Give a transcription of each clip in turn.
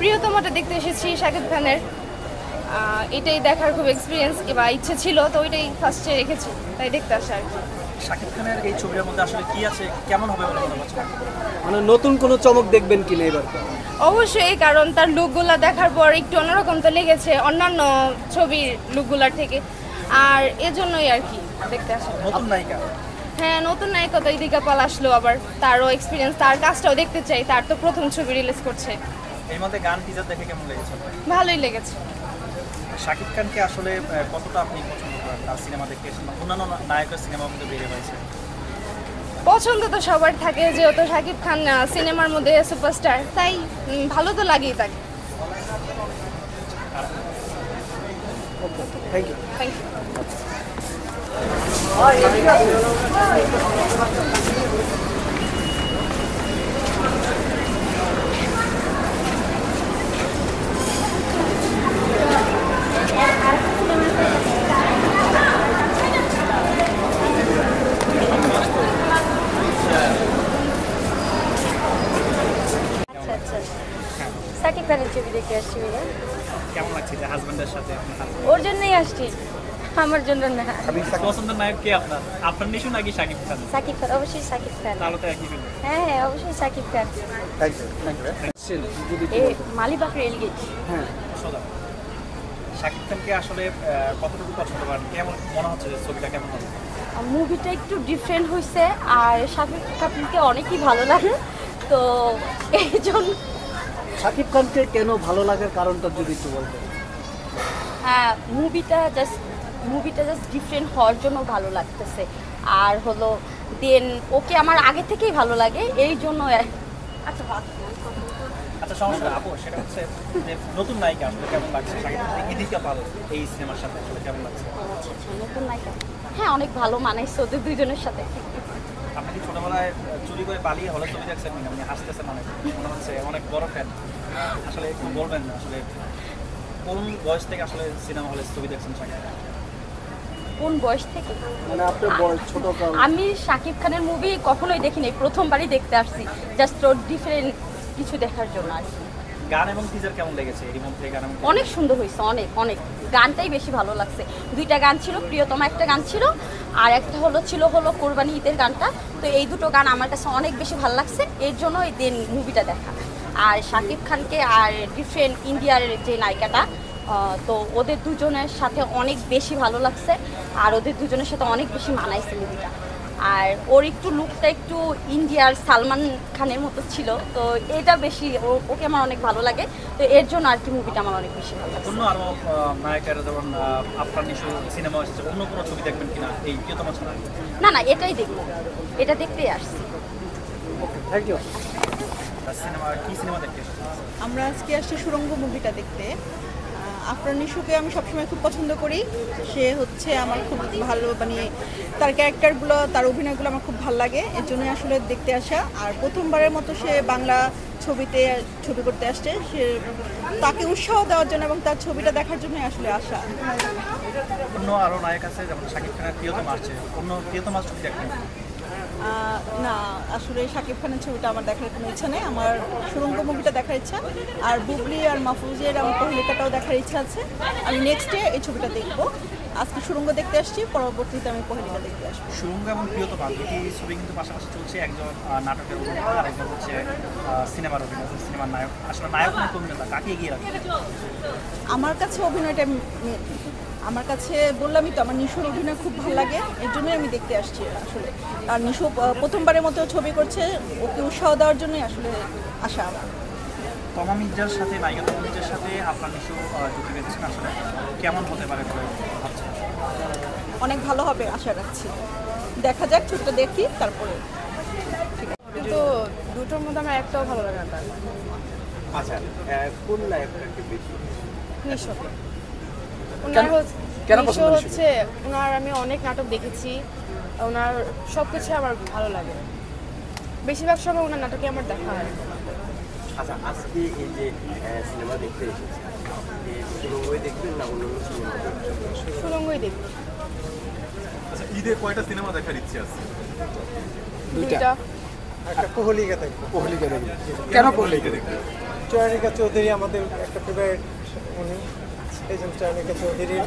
প্রিয়তমাটা দেখতে এসেছি শাকিব খানের। এটাই দেখার খুব এক্সপিরিয়েন্স বা ইচ্ছে ছিল, তো ওইটাই ফার্স্টে রেখেছি, তাই দেখতে আসা আর কি। শাকিব খানের এই ছবির মধ্যে আসলে কি আছে, কেমন হবে বলে মনে হচ্ছে? মানে নতুন কোনো চমক দেখবেন কিনা এবার? অবশ্যই, কারণ তার লুকগুলা দেখার পর একটু অন্যরকম তো লেগেছে অন্যান্য ছবির লুকগুলার থেকে, আর এজন্যই আর কি দেখতে আসা। নতুন নায়িকা? হ্যাঁ, নতুন নায়িকা তো ইদিকা পাল আসলো, আবার তারও এক্সপিরিয়েন্স, তার কাজটাও দেখতে চাই। তার তো প্রথম ছবি রিলিজ করছে। এর মধ্যে গান টিজার দেখে কেমন লেগেছে? ভালোই লেগেছে। শাকিব খানকে আসলে কতটা আপনি পছন্দ করেন তার সিনেমা দেখতে? অন্যান্য নায়কের সিনেমার মধ্যে বেরিয়ে হয়েছে, পছন্দ তো সবার থাকে, যেহেতু শাকিব খান সিনেমার মধ্যে সুপারস্টার, তাই ভালো তো লাগেই তাকে। Thank you. Thank you. Shakib খানের ছবি দেখে আসছি। কেমন লাগছে যে হাজবেন্ডের সাথে? ওর জন্যই আসছি, আমার জন্য না। পছন্দের নায়ক কে আপনার? আপনার নিশু নাকি শাকিব খান? সাকিব খান, অবশ্যই সাকিব খান। তাহলে তো একই ফিল্ম। হ্যাঁ হ্যাঁ, অবশ্যই সাকিব খান। Thank you. এ মালিবাগ রেলগেট। হ্যাঁ, সোজা। শাকিব খানকে আসলে কতটুকু পছন্দ করেন? কেমন মনে হচ্ছে যে ছবিটা কেমন হবে? মুভিটা একটু ডিফারেন্ট হয়েছে, আর শাকিব খানকে অনেকই ভালো লাগে, তো এই জন্য। শাকিব খানকে কেন ভালো লাগার কারণটা যদি একটু বলতেন। হ্যাঁ, মুভিটা জাস্ট ডিফারেন্ট হওয়ার জন্য ভালো লাগতেছে, আর হলো দেন ওকে আমার আগে থেকেই ভালো লাগে, এই জন্য। আচ্ছা সমস্যা আপু, সেটা হচ্ছে যে নতুন নায়িকা আসলে কেমন লাগছে? শাকিব খান ইদিকা পাল এই সিনেমার সাথে আসলে কেমন লাগছে? নতুন নায়িকা, হ্যাঁ অনেক ভালো মানাইছে ওদের দুইজনের সাথে। আপনি কি ছোটবেলায় চুরি করে পালিয়ে হলে ছবি দেখছেন? আপনি হাসতেছেন, অনেক মনে হচ্ছে অনেক বড় ফ্যান। আসলে একটু বলবেন না আসলে কোন বয়স থেকে আসলে সিনেমা হলে ছবি দেখছেন শাকিব খান? কোন বয়স থেকে? মানে আপনার বয়স ছোট কাল? আমি শাকিব খানের মুভি কখনোই দেখিনি, প্রথমবারই দেখতে আসছি, জাস্ট ওর ডিফারেন্ট কিছু দেখার জন্য আর কি। গান এবং টিজার কেমন লেগেছে? এর মধ্যে গান এবং অনেক সুন্দর হয়েছে, অনেক অনেক। গানটাই বেশি ভালো লাগছে। দুইটা গান ছিল, প্রিয়তমা একটা গান ছিল, আর একটা ছিল কোরবানি ঈদের গানটা। তো এই দুটো গান আমার কাছে অনেক বেশি ভালো লাগছে, এর জন্য এই দিন মুভিটা দেখা। আর শাকিব খানকে আর ডিফারেন্ট ইন্ডিয়ার যে নায়িকাটা, তো ওদের দুজনের সাথে অনেক বেশি ভালো লাগছে, আর ওদের দুজনের সাথে অনেক বেশি মানাইছে মুভিটা। আর ওর একটু লুকটা একটু ইন্ডিয়ার সালমান খানের মতো ছিল, তো এটা বেশি ওকে আমার অনেক ভালো লাগে, তো এর জন্য আর কি মুভিটা আমার অনেক বেশি ভালো লাগে। অন্য আরো নায়িকারা যেমন আফরান নিশু সিনেমা এসেছে, অন্য কোনো ছবি দেখবেন কিনা এই প্রিয়তমা ছাড়া? না না, এটাই দেখবো, এটা দেখতেই আসছি। Thank you. সিনেমা কি সিনেমা দেখতে এসেছেন? আমরা আজকে আসছি সুড়ঙ্গ মুভিটা দেখতে। আফরান নিশুকে আমি সবসময় খুব পছন্দ করি। সে হচ্ছে আমার খুব ভালো, মানে তার ক্যারেক্টারগুলো, তার অভিনয়গুলো আমার খুব ভালো লাগে, এর জন্যই আসলে দেখতে আসা। আর প্রথমবারের মতো সে বাংলা ছবিতে ছবি করতে আসছে, সে তাকে উৎসাহ দেওয়ার জন্য এবং তার ছবিটা দেখার জন্যই আসলে আসা। অন্য আরো নায়ক আছে যেমন শাকিব খানের প্রিয়তমা আসছে, অন্য প্রিয়তমা ছবি দেখবেন? না, আসলে শাকিব খানের ছবিটা আমার দেখার কোনো ইচ্ছা নেই। আমার সুড়ঙ্গ মুভিটা দেখার ইচ্ছা, আর বুবলি আর মাহফুজের আমার পহেলিকাটাও দেখার ইচ্ছা আছে। আমি নেক্সট ডে এই ছবিটা দেখবো। আজকে সুড়ঙ্গ দেখতে আসছি, পরবর্তীতে আমি পহেলিকা দেখতে আসবো। সুড়ঙ্গ এবং প্রিয়তমা দুটি ছবি কিন্তু পাশাপাশি চলছে, একজন নাটকের অভিনেতা আর একজন হচ্ছে সিনেমার অভিনেতা, সিনেমার নায়ক। আসলে নায়ক নায়ক অভিনেতা কাকে এগিয়ে রাখবে? আমার কাছে অভিনয়টা আমার কাছে বললামই তো, আমার নিশুর অভিনয় খুব ভালো লাগে, এর জন্যই আমি দেখতে আসছি আসলে। আর নিশু প্রথমবারের মতো ছবি করছে, ওকে উৎসাহ দেওয়ার জন্যই আসলে আসা আমার। তমা মির্জার সাথে, নায়িকা তমা মির্জার সাথে আফরান নিশু জুটি বেঁধেছেন, আসলে কেমন হতে পারে বলে ভাবছেন? অনেক ভালো হবে আশা রাখছি, দেখা যাক, ছবিটা দেখি তারপরে। কিন্তু দুটোর মধ্যে আমার একটাও ভালো লাগে না। আচ্ছা, কোন নায়কটাকে বেশি? নিশো। কেন পছন্দ নিশো? হচ্ছে ওনার, আমি অনেক নাটক দেখেছি, ওনার সব কিছু আমার ভালো লাগে, বেশিরভাগ সময় ওনার নাটকে আমার দেখা হয়। আচ্ছা, আজকে এই যে সিনেমা দেখতে এসেছি, সুড়ঙ্গই দেখবেন না অন্য সিনেমা দেখবেন? সুড়ঙ্গই দেখি। আচ্ছা, ঈদে কয়টা সিনেমা দেখার ইচ্ছে আছে? দুইটা। একটা কোহলিকা দেখবো। কোহলিকা দেখবে। কেন কোহলিকা দেখবো? চয়নিকা চৌধুরী আমাদের একটা ফেভারিট, উনি এই জন্য চয়নিকা চৌধুরীর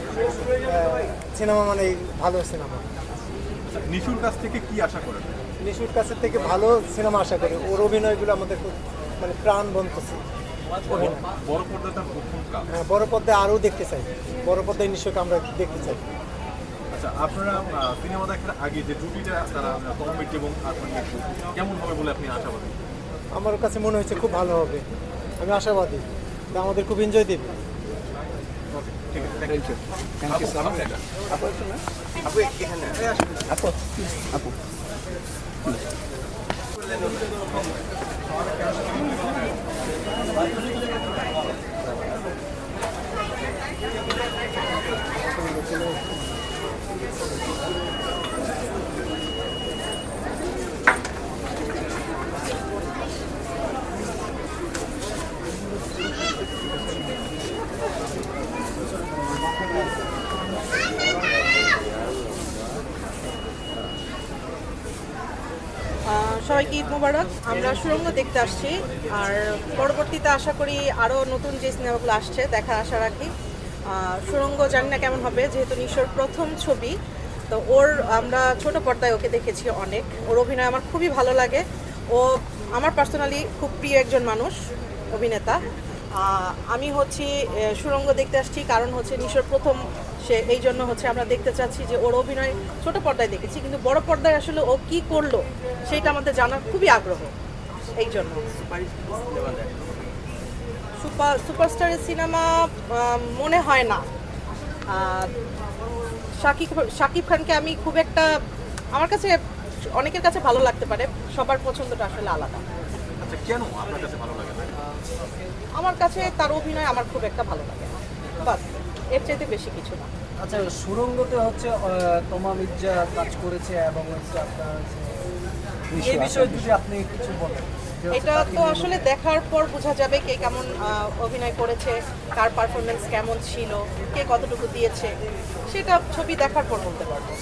সিনেমা মানে ভালো সিনেমা। নিশুর কাছ থেকে কি আশা করেন? নিশুর কাছের থেকে ভালো সিনেমা আশা করি। ওর অভিনয়গুলো আমাদের খুব মানে প্রাণ বনতেছে অভিনয়। বড় পর্দায় তার প্রথম কাজ। হ্যাঁ, বড় পর্দায় আরও দেখতে চাই, বড় পর্দায় নিশুকে আমরা দেখতে চাই। আচ্ছা, আপনারা সিনেমা দেখার আগে যে জুটিটা তারা তহমিদ এবং আরফান নিশু কেমন হবে বলে আপনি আশাবাদী? আমার কাছে মনে হচ্ছে খুব ভালো হবে, আমি আশাবাদী। তা আমাদের খুব এনজয় দেবে। ঠিক আছে, থ্যাংক ইউ। আপু এখানে সবাইকে ঈদ মোবারক। আমরা সুরঙ্গ দেখতে আসছি, আর পরবর্তীতে আশা করি আরও নতুন যে সিনেমাগুলো আসছে দেখা আশা রাখি। সুরঙ্গ জানি না কেমন হবে, যেহেতু নিশোর প্রথম ছবি, তো ওর আমরা ছোট পর্দায় ওকে দেখেছি অনেক। ওর অভিনয় আমার খুবই ভালো লাগে। ও আমার পার্সোনালি খুব প্রিয় একজন মানুষ, অভিনেতা। আমি হচ্ছি সুরঙ্গ দেখতে আসছি কারণ হচ্ছে নিশোর প্রথম, সে এই জন্য হচ্ছে আমরা দেখতে চাচ্ছি যে ওর অভিনয় ছোট পর্দায় দেখেছি, কিন্তু বড় পর্দায় আসলে ও কি করলো সেটা আমাদের জানার খুবই আগ্রহ। এই জন্য সুপারস্টারের সিনেমা মনে হয় না। শাকিব খানকে আমি খুব একটা, আমার কাছে অনেকের কাছে ভালো লাগতে পারে, সবার পছন্দটা আসলে আলাদা। আচ্ছা, কেন আপনার কাছে ভালো লাগে না? আমার কাছে তার অভিনয় আমার খুব একটা ভালো লাগে না, বাস এর চাইতে বেশি কিছু না। আচ্ছা, সুরঙ্গতে হচ্ছে তোমা মির্জা কাজ করেছে এবং হচ্ছে আপনার এই বিষয়ে যদি আপনি কিছু বলেন। এটা তো আসলে দেখার পর বোঝা যাবে কে কেমন অভিনয় করেছে, কার পারফরমেন্স কেমন ছিল, কে কতটুকু দিয়েছে, সেটা ছবি দেখার পর বলতে পারবো।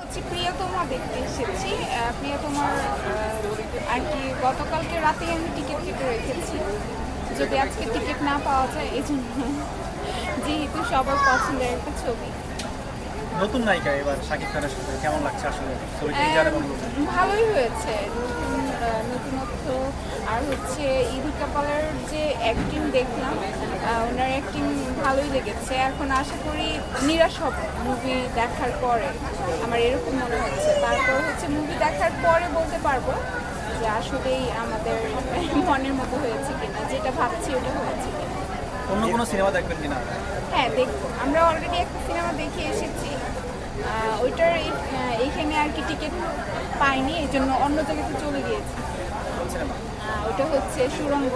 হচ্ছে প্রিয়তমা দেখতে এসেছি। প্রিয়তমার আর কি গতকালকে রাতে আমি টিকিট কেটে রেখেছি, যদি আজকে টিকিট না পাওয়া যায় এই জন্য, যেহেতু সবার পছন্দের একটা ছবি। নতুন নায়িকা এবার শাকিব খানের সাথে কেমন লাগছে আসলে ছবি টিজার এবং ভালোই হয়েছে, নতুনত্ব। আর হচ্ছে ইদি কাপালের যে অ্যাক্টিং দেখলাম, ওনার অ্যাক্টিং ভালোই লেগেছে। এখন আশা করি নিরাশ হব মুভি দেখার পরে, আমার এরকম মনে হচ্ছে। তারপর হচ্ছে মুভি দেখার পরে বলতে পারবো যে আসলেই আমাদের মনের মতো হয়েছে কিনা, যেটা ভাবছি ওটা হয়েছে কিনা। অন্য কোনো সিনেমা দেখবেন কিনা? হ্যাঁ, দেখবো। আমরা অলরেডি একটা সিনেমা দেখে এসেছি, ওইটার এইখানে আর কি টিকিট পাইনি, এই জন্য অন্য জায়গাতে চলে গিয়েছি। ওটা হচ্ছে সুরঙ্গ,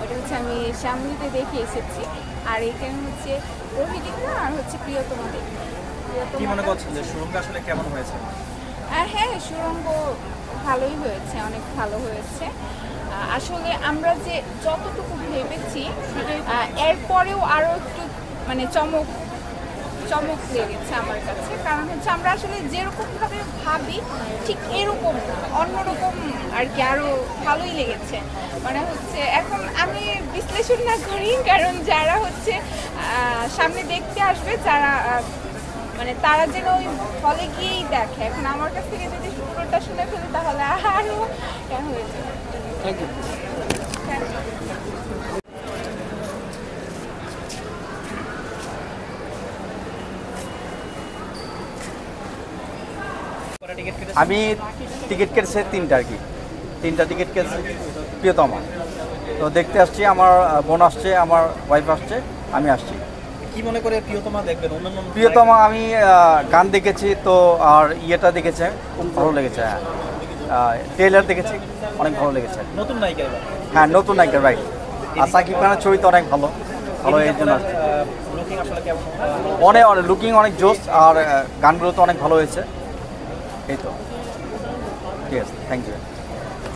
ওটা হচ্ছে আমি শ্যামলিতে দেখে এসেছি। আর এইখানে হচ্ছে প্রহিদিকা আর হচ্ছে প্রিয়তমা দেখি। কি মনে করছেন যে সুরঙ্গ আসলে কেমন হয়েছে? আর হ্যাঁ, সুরঙ্গ ভালোই হয়েছে, অনেক ভালো হয়েছে। আসলে আমরা যে যতটুকু ভেবেছি এরপরেও আরও একটু মানে চমক লেগেছে আমার কাছে। কারণ হচ্ছে আমরা আসলে যেরকমভাবে ভাবি ঠিক এরকম না, অন্যরকম আর কি, আরও ভালোই লেগেছে। মানে হচ্ছে এখন আমি বিশ্লেষণ না করি, কারণ যারা হচ্ছে সামনে দেখতে আসবে, যারা মানে তারা যেন ওই হলে গিয়েই দেখে। এখন আমার কাছ থেকে যদি পুরোটা শুনে ফেলি তাহলে আরও কেন হয়ে যাবে। Thank you. আমি টিকিট কেটেছি তিনটা আর কি, তিনটা টিকিট কেটেছি প্রিয়তমা। তো দেখতে আসছি, আমার বোন আসছে, আমার ওয়াইফ আসছে, আমি আসছি। কি মনে করে প্রিয়তমা দেখবেন? অন্যান্য প্রিয়তমা আমি গান দেখেছি তো, আর ইয়েটা দেখেছে খুব ভালো লেগেছে। ট্রেলার দেখেছি, অনেক ভালো লেগেছে। নতুন নায়িকা এবার? হ্যাঁ, নতুন নায়িকা, রাইট। আর সাকিব খানের ছবি তো অনেক ভালো এই জন্য লুকিং আসলে কেমন? অনেক লুকিং অনেক জোস, আর গানগুলো তো অনেক ভালো হয়েছে। এই তো, ঠিক আছে, থ্যাংক ইউ।